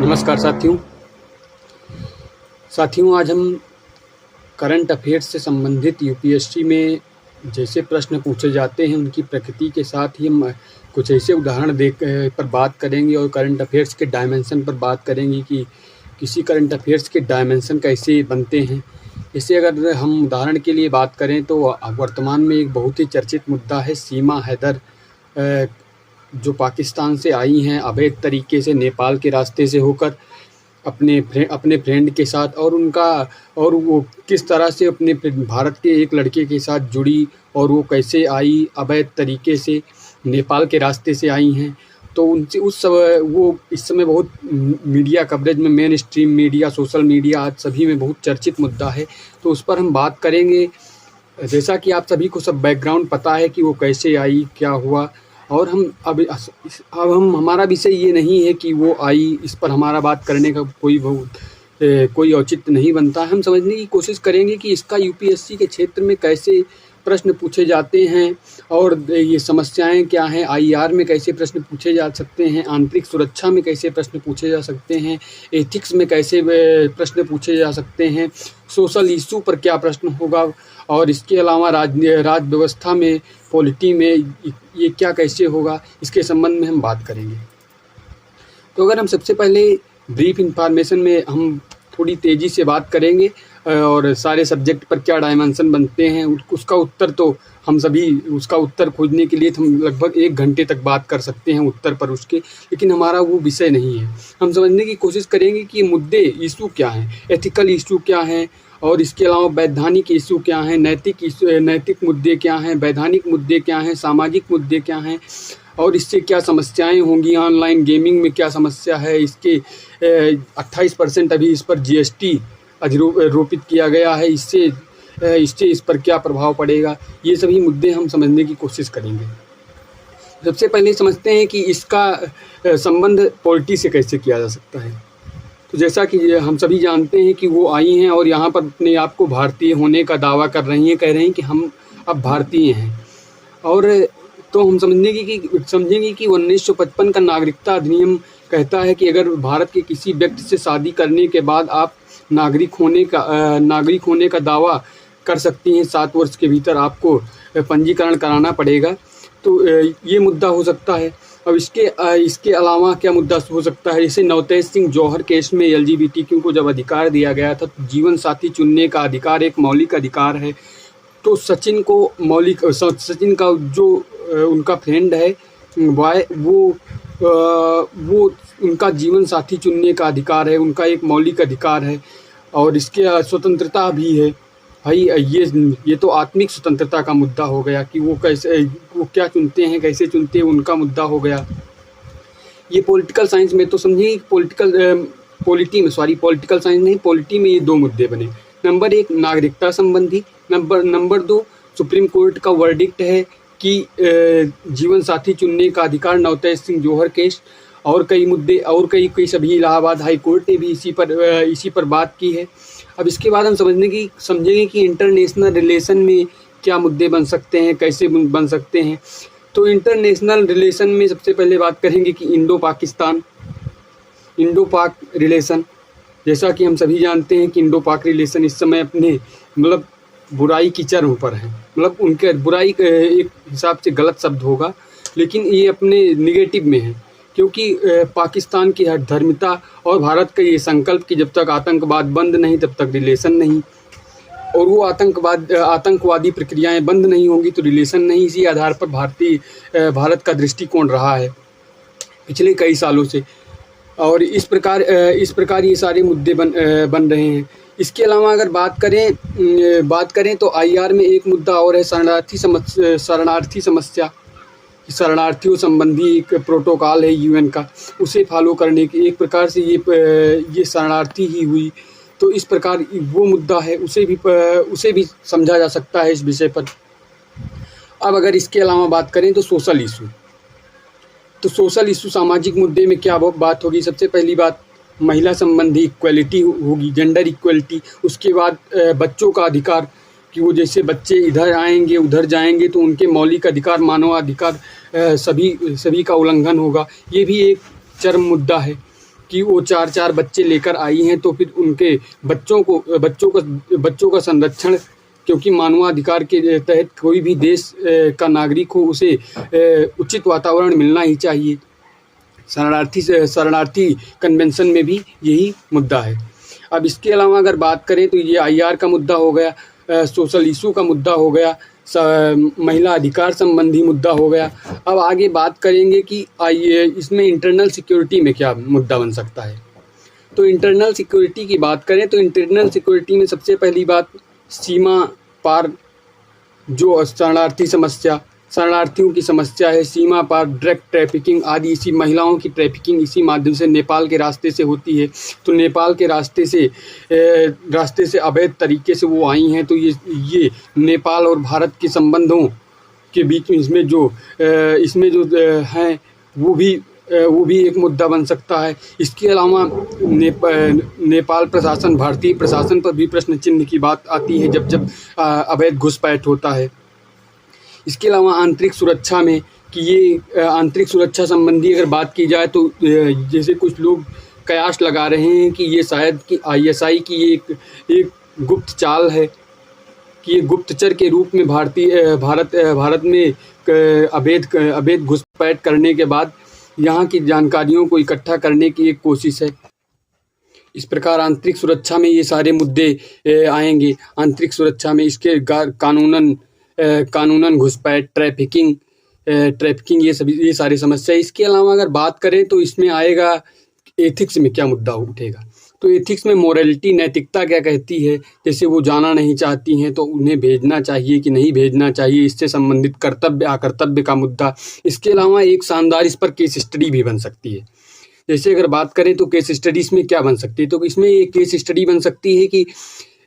नमस्कार साथियों, आज हम करंट अफेयर्स से संबंधित यूपीएससी में जैसे प्रश्न पूछे जाते हैं उनकी प्रकृति के साथ ही हम कुछ ऐसे उदाहरण पर बात करेंगे और करंट अफेयर्स के डायमेंशन पर बात करेंगे कि किसी करंट अफेयर्स के डायमेंशन कैसे बनते हैं। इसे अगर हम उदाहरण के लिए बात करें तो वर्तमान में एक बहुत ही चर्चित मुद्दा है सीमा हैदर, जो पाकिस्तान से आई हैं अवैध तरीके से नेपाल के रास्ते से होकर अपने फ्रेंड के साथ, और वो किस तरह से अपने भारत के एक लड़के के साथ जुड़ी और वो कैसे आई, अवैध तरीके से नेपाल के रास्ते से आई हैं। तो उनसे वो इस समय बहुत मीडिया कवरेज में, main stream media, social media आज सभी में बहुत चर्चित मुद्दा है। तो उस पर हम बात करेंगे। जैसा कि आप सभी को सब बैकग्राउंड पता है कि वो कैसे आई, क्या हुआ, और अब हमारा विषय ये नहीं है कि वो आई, इस पर हमारा बात करने का कोई औचित्य नहीं बनता है। हम समझने की कोशिश करेंगे कि इसका यूपीएससी के क्षेत्र में कैसे प्रश्न पूछे जाते हैं और ये समस्याएं क्या हैं, आईआर में कैसे प्रश्न पूछे जा सकते हैं, आंतरिक सुरक्षा में कैसे प्रश्न पूछे जा सकते हैं, एथिक्स में कैसे प्रश्न पूछे जा सकते हैं, सोशल इशू पर क्या प्रश्न होगा, और इसके अलावा राज्य व्यवस्था में, पॉलिटी में ये क्या कैसे होगा, इसके संबंध में हम बात करेंगे। तो अगर हम सबसे पहले ब्रीफ इंफॉर्मेशन में हम थोड़ी तेज़ी से बात करेंगे और सारे सब्जेक्ट पर क्या डायमेंशन बनते हैं, उसका उत्तर खोजने के लिए हम लगभग 1 घंटे तक बात कर सकते हैं उत्तर पर उसके, लेकिन हमारा वो विषय नहीं है। हम समझने की कोशिश करेंगे कि ये मुद्दे, इशू क्या हैं, एथिकल इशू क्या हैं, और इसके अलावा वैधानिक इशू क्या हैं, नैतिक मुद्दे क्या हैं, वैधानिक मुद्दे क्या हैं, सामाजिक मुद्दे क्या हैं, और इससे क्या समस्याएं होंगी, ऑनलाइन गेमिंग में क्या समस्या है, इसके 28% अभी इस पर जीएसटी आरोपित किया गया है, इससे इस पर क्या प्रभाव पड़ेगा, ये सभी मुद्दे हम समझने की कोशिश करेंगे। सबसे पहले समझते हैं कि इसका संबंध पॉलिटी से कैसे किया जा सकता है। तो जैसा कि हम सभी जानते हैं कि वो आई हैं और यहाँ पर अपने आप को भारतीय होने का दावा कर रही हैं, कह रही हैं कि हम अब भारतीय हैं। और तो हम समझेंगे कि 1955 का नागरिकता अधिनियम कहता है कि अगर भारत के किसी व्यक्ति से शादी करने के बाद आप नागरिक होने का दावा कर सकती हैं, 7 वर्ष के भीतर आपको पंजीकरण कराना पड़ेगा। तो ये मुद्दा हो सकता है। अब इसके अलावा क्या मुद्दा हो सकता है, जैसे नवतेज सिंह जौहर केस में एलजीबीटीक्यू को जब अधिकार दिया गया था, तो जीवन साथी चुनने का अधिकार एक मौलिक अधिकार है। तो सचिन का जो उनका फ्रेंड है वो उनका जीवन साथी चुनने का अधिकार है, उनका एक मौलिक अधिकार है, और इसके स्वतंत्रता भी है। भाई ये तो आत्मिक स्वतंत्रता का मुद्दा हो गया कि वो क्या चुनते हैं, कैसे चुनते हैं, उनका मुद्दा हो गया। ये पॉलिटिकल साइंस में तो समझिए, पॉलिटी साइंस नहीं, पॉलिटी में ये 2 मुद्दे बने। नंबर 1 नागरिकता संबंधी, नंबर 2 सुप्रीम कोर्ट का वर्डिक्ट है कि जीवन साथी चुनने का अधिकार, नवतेज सिंह जौहर केस, और कई मुद्दे और कई सभी इलाहाबाद हाई कोर्ट ने भी इसी पर बात की है। अब इसके बाद हम समझेंगे कि इंटरनेशनल रिलेशन में क्या मुद्दे बन सकते हैं, कैसे बन सकते हैं। तो इंटरनेशनल रिलेशन में सबसे पहले बात करेंगे कि इंडो पाक रिलेशन। जैसा कि हम सभी जानते हैं कि इंडो पाक रिलेशन इस समय अपने बुराई की चरम पर है। उनके बुराई एक हिसाब से गलत शब्द होगा, लेकिन ये अपने निगेटिव में है, क्योंकि पाकिस्तान की हठधर्मिता और भारत का ये संकल्प कि जब तक आतंकवाद बंद नहीं तब तक रिलेशन नहीं, और वो आतंकवादी प्रक्रियाएं बंद नहीं होंगी तो रिलेशन नहीं। इसी आधार पर भारत का दृष्टिकोण रहा है पिछले कई सालों से, और इस प्रकार ये सारे मुद्दे बन रहे हैं। इसके अलावा अगर बात करें तो आईआर में एक मुद्दा और है, शरणार्थी समस्या। शरणार्थियों संबंधी एक प्रोटोकॉल है यूएन का, उसे फॉलो करने की एक प्रकार से ये शरणार्थी ही हुई। तो इस प्रकार वो मुद्दा है, उसे भी समझा जा सकता है इस विषय पर। अब अगर इसके अलावा बात करें तो सोशल इशू, सामाजिक मुद्दे में क्या बात होगी। सबसे पहली बात महिला संबंधी इक्वलिटी होगी, जेंडर इक्वलिटी। उसके बाद बच्चों का अधिकार, कि वो जैसे बच्चे इधर आएंगे उधर जाएंगे तो उनके मौलिक अधिकार, मानवाधिकार सभी का उल्लंघन होगा। ये भी एक चरम मुद्दा है कि वो 4-4 बच्चे लेकर आई हैं, तो फिर उनके बच्चों का संरक्षण, क्योंकि मानवाधिकार के तहत कोई भी देश का नागरिक हो उसे उचित वातावरण मिलना ही चाहिए। शरणार्थी कन्वेंशन में भी यही मुद्दा है। अब इसके अलावा अगर बात करें तो ये IR का मुद्दा हो गया, सोशल इशू का मुद्दा हो गया, महिला अधिकार संबंधी मुद्दा हो गया। अब आगे बात करेंगे कि इसमें इंटरनल सिक्योरिटी में क्या मुद्दा बन सकता है। तो इंटरनल सिक्योरिटी की बात करें तो इंटरनल सिक्योरिटी में सबसे पहली बात, सीमा पार जो शरणार्थियों की समस्या है, सीमा पार ड्रग ट्रैफिकिंग आदि, इसी महिलाओं की ट्रैफिकिंग इसी माध्यम से नेपाल के रास्ते से होती है। तो नेपाल के रास्ते से अवैध तरीके से वो आई हैं। तो ये नेपाल और भारत के संबंधों के बीच में इसमें जो हैं वो भी एक मुद्दा बन सकता है। इसके अलावा नेपाल प्रशासन, भारतीय प्रशासन पर भी प्रश्न चिन्ह की बात आती है जब अवैध घुसपैठ होता है। इसके अलावा आंतरिक सुरक्षा में कि ये आंतरिक सुरक्षा संबंधी अगर बात की जाए तो जैसे कुछ लोग कयास लगा रहे हैं कि ये शायद कि ISI की एक गुप्त चाल है, कि ये गुप्तचर के रूप में भारत में अवैध घुसपैठ करने के बाद यहाँ की जानकारियों को इकट्ठा करने की एक कोशिश है। इस प्रकार आंतरिक सुरक्षा में ये सारे मुद्दे आएंगे। आंतरिक सुरक्षा में इसके कानूनन घुसपैठ, ट्रैफिकिंग ये सारी समस्या। इसके अलावा अगर बात करें तो इसमें आएगा एथिक्स में क्या मुद्दा उठेगा। तो एथिक्स में मोरालिटी, नैतिकता क्या कहती है। जैसे वो जाना नहीं चाहती हैं तो उन्हें भेजना चाहिए कि नहीं भेजना चाहिए, इससे संबंधित कर्तव्य अकर्तव्य का मुद्दा। इसके अलावा एक शानदार इस पर केस स्टडी भी बन सकती है। जैसे अगर बात करें तो केस स्टडीज में क्या बन सकती है, तो इसमें एक केस स्टडी बन सकती है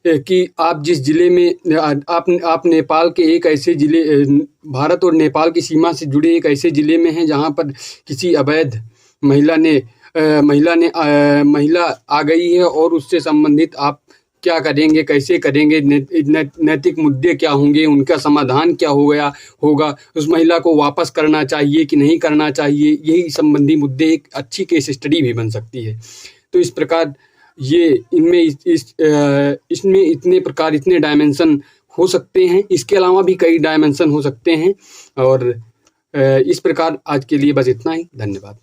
कि आप जिस जिले में आप नेपाल के एक ऐसे जिले, भारत और नेपाल की सीमा से जुड़े एक ऐसे जिले में हैं जहां पर किसी अवैध महिला आ गई है, और उससे संबंधित आप क्या करेंगे, कैसे करेंगे, नैतिक मुद्दे क्या होंगे, उनका समाधान क्या होगा, उस महिला को वापस करना चाहिए कि नहीं करना चाहिए, यही संबंधी मुद्दे एक अच्छी केस स्टडी भी बन सकती है। तो इस प्रकार इसमें इतने डायमेंशन हो सकते हैं। इसके अलावा भी कई डायमेंशन हो सकते हैं। और इस प्रकार आज के लिए बस इतना ही। धन्यवाद।